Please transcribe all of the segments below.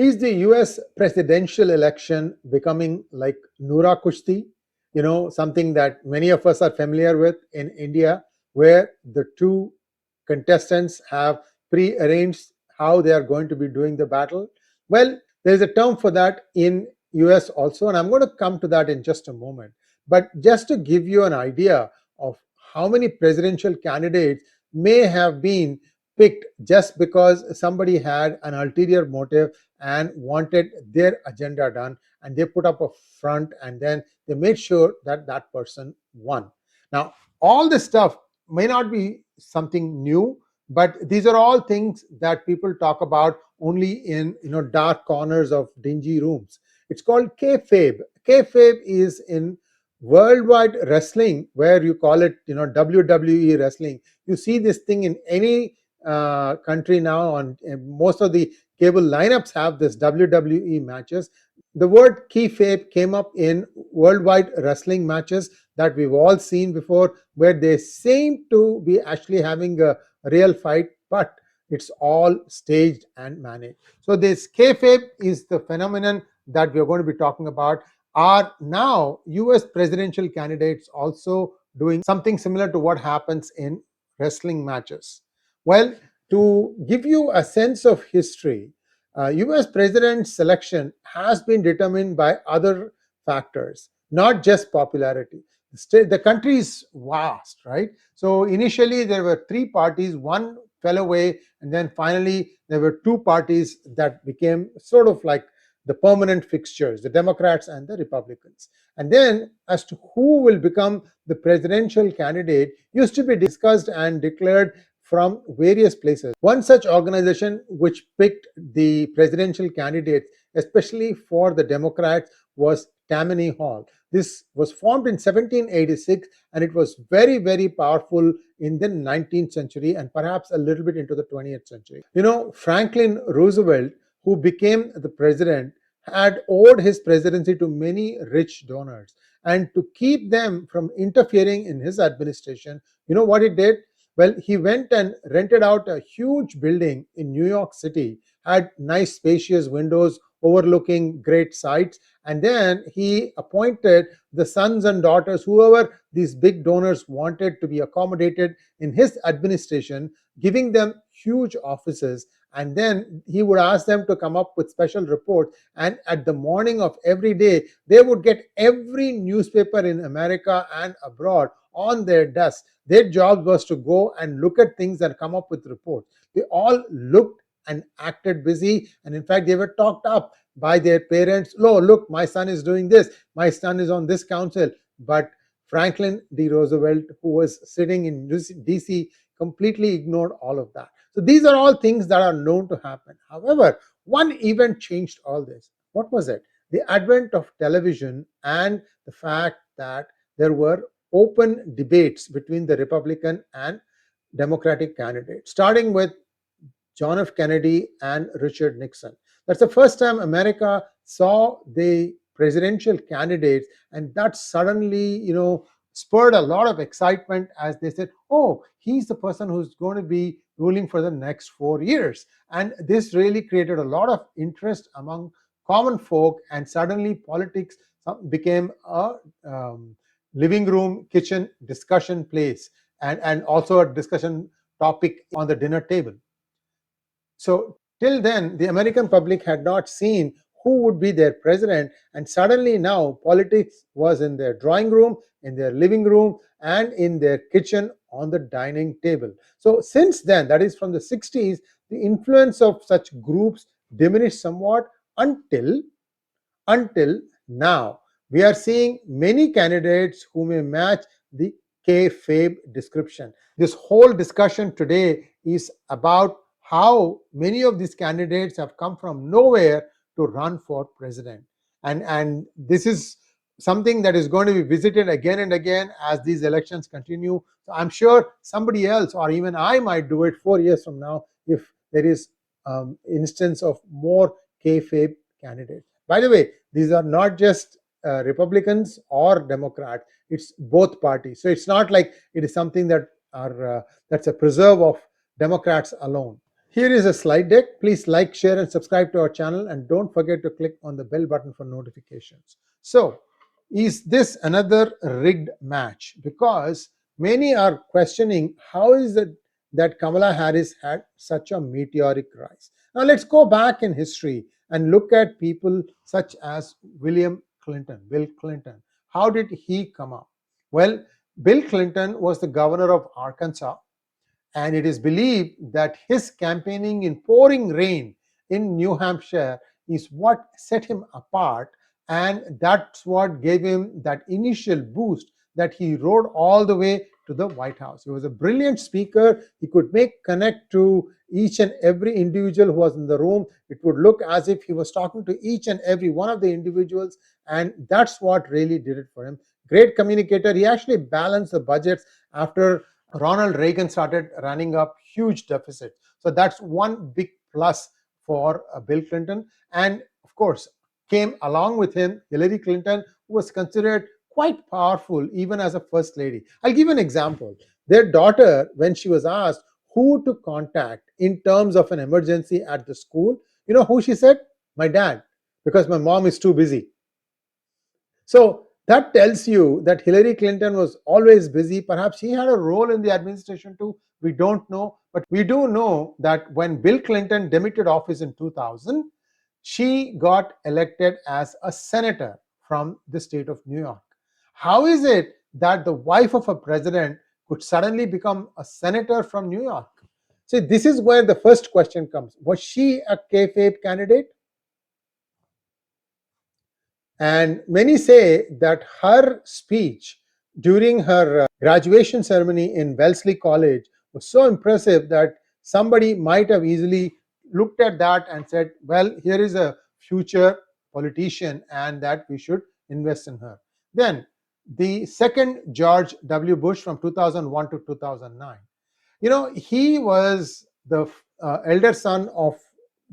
Is the US presidential election becoming like Noora Kushti? Something that many of us are familiar with in India, where the two contestants have pre-arranged how they are going to be doing the battle. Well, there is a term for that in US also, and I'm going to come to that in just a moment. But just to give you an idea of how many presidential candidates may have been picked just because somebody had an ulterior motive and wanted their agenda done, and they put up a front and then they made sure that that person won. Now, all this stuff may not be something new, but these are all things that people talk about only in dark corners of dingy rooms. It's called kayfabe. Kayfabe is in worldwide wrestling, where you call it WWE wrestling. You see this thing in any country now. On most of the cable lineups have this WWE matches. The word kayfabe came up in worldwide wrestling matches that we've all seen before, where they seem to be actually having a real fight, but it's all staged and managed. So this kayfabe is the phenomenon that we're going to be talking about. Are now US presidential candidates also doing something similar to what happens in wrestling matches? Well, to give you a sense of history, US president selection has been determined by other factors, not just popularity. The country is vast, right? So initially there were three parties, one fell away, and then finally there were two parties that became sort of like the permanent fixtures, the Democrats and the Republicans. And then as to who will become the presidential candidate used to be discussed and declared from various places. One such organization which picked the presidential candidates, especially for the Democrats, was Tammany Hall. This was formed in 1786, and it was very, very powerful in the 19th century and perhaps a little bit into the 20th century. Franklin Roosevelt, who became the president, had owed his presidency to many rich donors. And to keep them from interfering in his administration, you know what he did? Well, he went and rented out a huge building in New York City, had nice spacious windows overlooking great sights, and then he appointed the sons and daughters, whoever these big donors wanted to be accommodated in his administration, giving them huge offices. And then he would ask them to come up with special reports, and at the morning of every day they would get every newspaper in America and abroad on their desk. Their job was to go and look at things and come up with reports. They all looked and acted busy, and in fact they were talked up by their parents. Oh, look, my son is doing this, my son is on this council. But Franklin D. Roosevelt, who was sitting in DC, completely ignored all of that. So these are all things that are known to happen. However, one event changed all this. What was it? The advent of television and the fact that there were open debates between the Republican and Democratic candidates, starting with John F. Kennedy and Richard Nixon. That's the first time America saw the presidential candidates, and that suddenly, spurred a lot of excitement as they said, oh, he's the person who's going to be ruling for the next 4 years. And this really created a lot of interest among common folk, and suddenly politics became a living room, kitchen discussion place, and also a discussion topic on the dinner table. So till then, the American public had not seen who would be their president, and suddenly now politics was in their drawing room, in their living room, and in their kitchen on the dining table. So since then, that is from the 60s, the influence of such groups diminished somewhat until now. We are seeing many candidates who may match the kayfabe description. This whole discussion today is about how many of these candidates have come from nowhere to run for president. And this is something that is going to be visited again and again as these elections continue. So I'm sure somebody else, or even I, might do it 4 years from now if there is instance of more kayfabe candidates. By the way, these are not just Republicans or Democrats, it's both parties. So it's not like it is something that are that's a preserve of Democrats alone. Here is a slide deck. Please like, share, and subscribe to our channel, and don't forget to click on the bell button for notifications. So, is this another rigged match? Because many are questioning how is it that Kamala Harris had such a meteoric rise. Now, let's go back in history and look at people such as Bill Clinton. How did he come up? Well, Bill Clinton was the governor of Arkansas, and it is believed that his campaigning in pouring rain in New Hampshire is what set him apart, and that's what gave him that initial boost that he rode all the way to the White House. He was a brilliant speaker. He could make connect to each and every individual who was in the room. It would look as if he was talking to each and every one of the individuals, and that's what really did it for him. Great communicator. He actually balanced the budgets after Ronald Reagan started running up huge deficits. So that's one big plus for Bill Clinton. And of course, came along with him Hillary Clinton, who was considered quite powerful even as a first lady. I'll give you an example. Their daughter, when she was asked who to contact in terms of an emergency at the school, you know who she said? My dad, because my mom is too busy. So that tells you that Hillary Clinton was always busy. Perhaps she had a role in the administration too. We don't know. But we do know that when Bill Clinton demitted office in 2000, she got elected as a senator from the state of New York. How is it that the wife of a president could suddenly become a senator from New York? See, this is where the first question comes. Was she a Kayfabe candidate? And many say that her speech during her graduation ceremony in Wellesley College was so impressive that somebody might have easily looked at that and said, well, here is a future politician and that we should invest in her. Then the second George W. Bush from 2001 to 2009. You know, he was the elder son of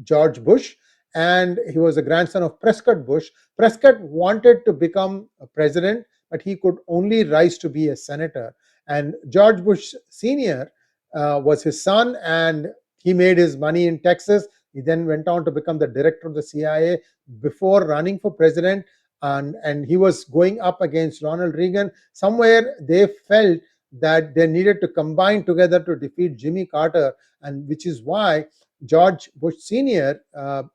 George Bush, and he was a grandson of Prescott Bush. Prescott wanted to become a president, but he could only rise to be a senator. And George Bush Sr. Was his son, and he made his money in Texas. He then went on to become the director of the CIA before running for president. And he was going up against Ronald Reagan. Somewhere they felt that they needed to combine together to defeat Jimmy Carter, and which is why George Bush Sr.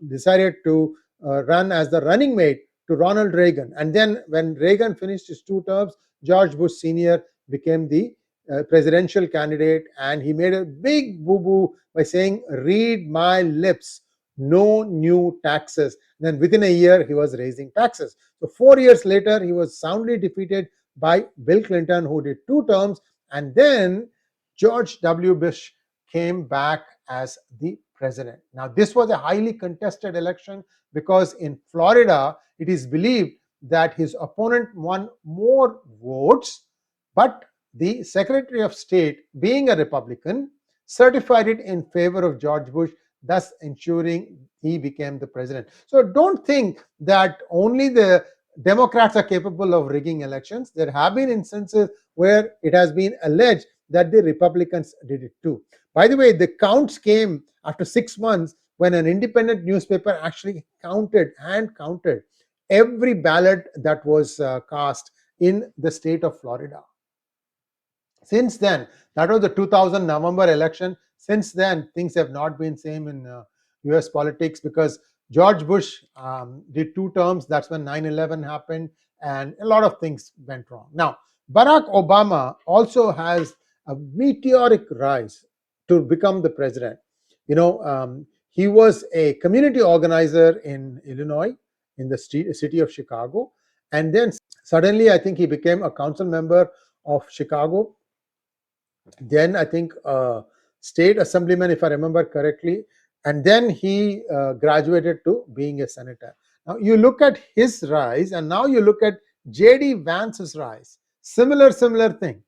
Decided to run as the running mate to Ronald Reagan. And then when Reagan finished his 2 terms, George Bush Sr. became the presidential candidate, and he made a big boo-boo by saying, read my lips, no new taxes. Then within a year, he was raising taxes. So 4 years later, he was soundly defeated by Bill Clinton, who did 2 terms, and then George W. Bush came back as the president. Now, this was a highly contested election because in Florida, it is believed that his opponent won more votes, but the Secretary of State, being a Republican, certified it in favor of George Bush, thus ensuring he became the president. So don't think that only the Democrats are capable of rigging elections. There have been instances where it has been alleged that the Republicans did it too. By the way, the counts came after 6 months when an independent newspaper actually hand counted every ballot that was cast in the state of Florida. Since then, that was the 2000 November election. Since then, things have not been same in US politics because George Bush did 2 terms. That's when 9/11 happened, and a lot of things went wrong. Now, Barack Obama also has a meteoric rise to become the president. You know, he was a community organizer in Illinois, in the city of Chicago, and then suddenly I think he became a council member of Chicago. Then I think state assemblyman, if I remember correctly, and then he graduated to being a senator. Now you look at his rise, and now you look at J.D. Vance's rise. Similar thing.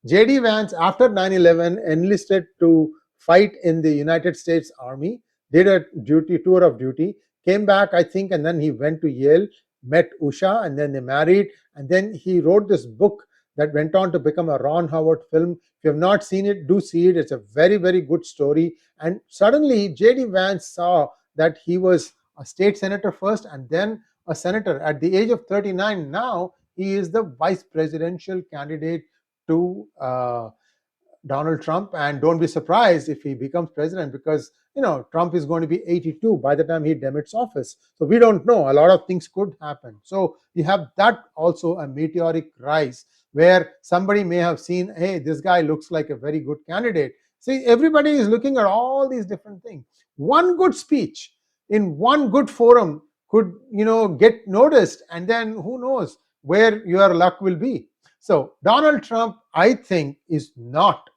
J.D. Vance, after 9/11, enlisted to fight in the United States Army, did a tour of duty, came back, I think, and then he went to Yale, met Usha, and then they married, and then he wrote this book that went on to become a Ron Howard film. If you have not seen it, do see it. It's a very, very good story. And suddenly, J.D. Vance saw that he was a state senator first and then a senator. At the age of 39, now he is the vice presidential candidate to Donald Trump, and don't be surprised if he becomes president, because Trump is going to be 82 by the time he demits office. So we don't know. A lot of things could happen. So you have that also, a meteoric rise where somebody may have seen, hey, this guy looks like a very good candidate. See, everybody is looking at all these different things. One good speech in one good forum could get noticed, and then who knows where your luck will be. So Donald Trump, I think, is not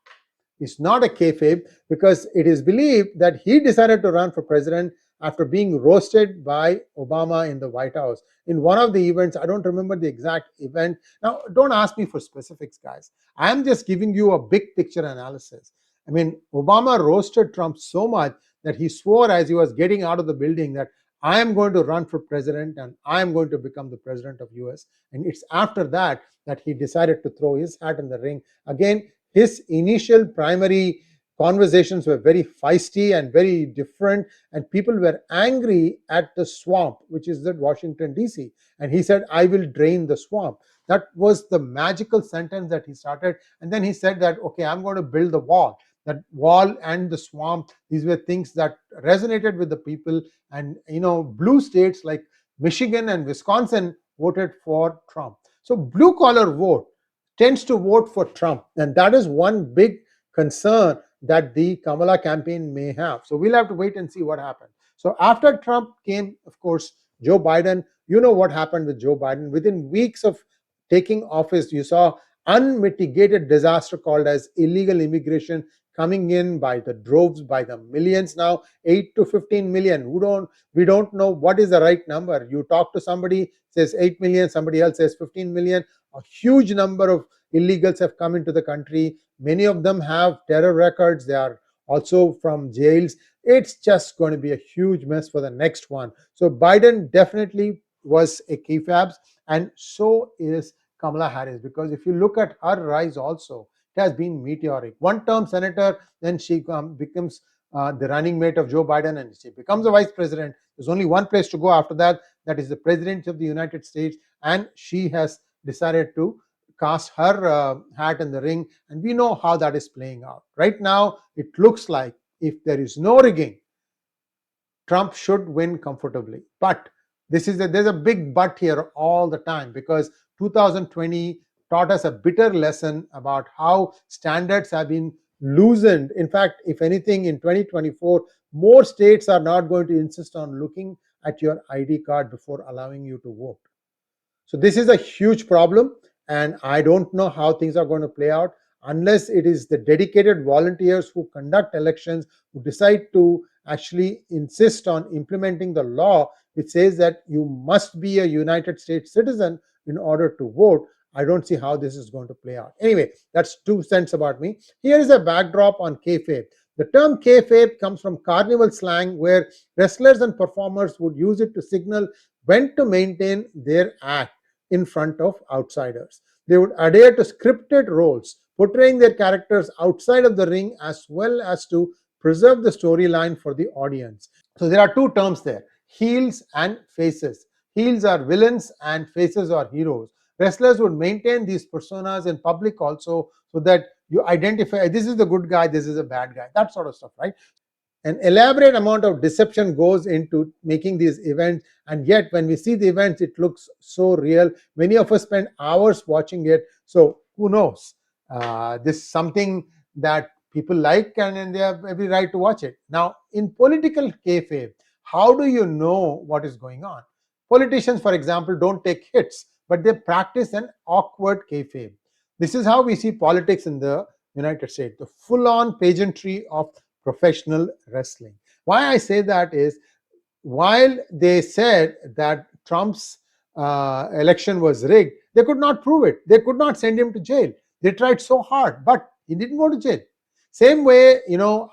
a kayfabe, because it is believed that he decided to run for president after being roasted by Obama in the White House in one of the events. I don't remember the exact event. Now, don't ask me for specifics, guys. I'm just giving you a big picture analysis. I mean, Obama roasted Trump so much that he swore as he was getting out of the building that I am going to run for president and I am going to become the president of US. And it's after that he decided to throw his hat in the ring. Again, his initial primary conversations were very feisty and very different, and people were angry at the swamp, which is at Washington, D.C. And he said, I will drain the swamp. That was the magical sentence that he started. And then he said that, okay, I'm going to build the wall. That wall and the swamp, these were things that resonated with the people. And, blue states like Michigan and Wisconsin voted for Trump. So blue collar vote tends to vote for Trump. And that is one big concern that the Kamala campaign may have. So we'll have to wait and see what happens. So after Trump came, of course, Joe Biden. You know what happened with Joe Biden. Within weeks of taking office, you saw unmitigated disaster called as illegal immigration coming in by the droves, by the millions now, 8 to 15 million. We don't know what is the right number. You talk to somebody, says 8 million, somebody else says 15 million. A huge number of illegals have come into the country. Many of them have terror records. They are also from jails. It's just going to be a huge mess for the next one. So Biden definitely was a kayfabe, and so is Kamala Harris, because if you look at her rise also, it has been meteoric. One-term senator, then she becomes the running mate of Joe Biden, and she becomes a vice president. There's only one place to go after that. That is the President of the United States, and she has decided to cast her hat in the ring, and we know how that is playing out. Right now, it looks like if there is no rigging, Trump should win comfortably. But there's a big but here all the time, because 2020 taught us a bitter lesson about how standards have been loosened. In fact, if anything, in 2024, more states are not going to insist on looking at your ID card before allowing you to vote. So this is a huge problem, and I don't know how things are going to play out unless it is the dedicated volunteers who conduct elections who decide to actually insist on implementing the law which says that you must be a United States citizen in order to vote. I don't see how this is going to play out. Anyway, that's 2 cents about me. Here is a backdrop on kayfabe. The term kayfabe comes from carnival slang, where wrestlers and performers would use it to signal when to maintain their act in front of outsiders. They would adhere to scripted roles, portraying their characters outside of the ring as well as to preserve the storyline for the audience. So there are 2 terms there, heels and faces. Heels are villains and faces are heroes. Wrestlers would maintain these personas in public also, so that you identify this is the good guy, this is a bad guy, that sort of stuff, right? An elaborate amount of deception goes into making these events, and yet when we see the events, it looks so real. Many of us spend hours watching it. So who knows? This is something that people like, and they have every right to watch it. Now, in political kayfabe, how do you know what is going on? Politicians, for example, don't take hits, but they practice an awkward kayfabe. This is how we see politics in the United States, the full-on pageantry of professional wrestling. Why I say that is, while they said that Trump's election was rigged, they could not prove it. They could not send him to jail. They tried so hard, but he didn't go to jail. Same way,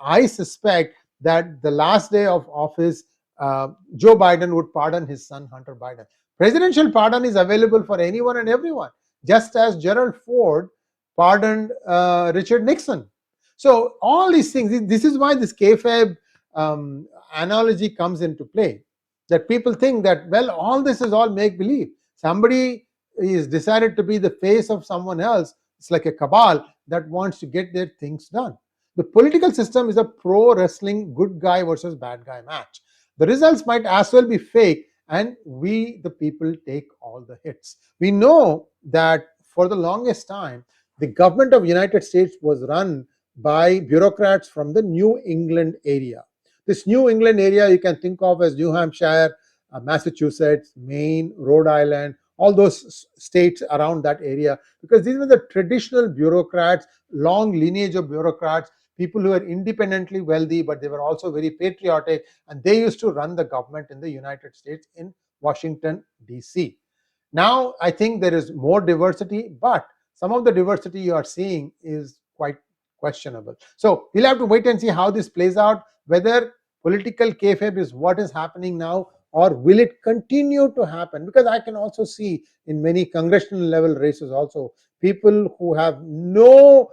I suspect that the last day of office, Joe Biden would pardon his son, Hunter Biden. Presidential pardon is available for anyone and everyone. just as Gerald Ford pardoned Richard Nixon. So all these things, this is why this kayfabe analogy comes into play, that people think that, well, all this is all make believe. Somebody is decided to be the face of someone else. It's like a cabal that wants to get their things done. The political system is a pro wrestling good guy versus bad guy match. The results might as well be fake, and we, the people, take all the hits. We know that for the longest time, the government of United States was run by bureaucrats from the New England area. This New England area you can think of as New Hampshire, Massachusetts, Maine, Rhode Island, all those states around that area, because these were the traditional bureaucrats, long lineage of bureaucrats, people who were independently wealthy, but they were also very patriotic, and they used to run the government in the United States in Washington, D.C. Now, I think there is more diversity, but some of the diversity you are seeing is quite questionable. So we'll have to wait and see how this plays out, whether political kayfabe is what is happening now, or will it continue to happen? Because I can also see in many congressional level races also, people who have no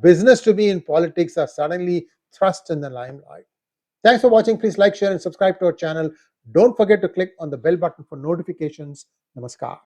business to be in politics are suddenly thrust in the limelight. Thanks for watching. Please like, share, and subscribe to our channel. Don't forget to click on the bell button for notifications. Namaskar.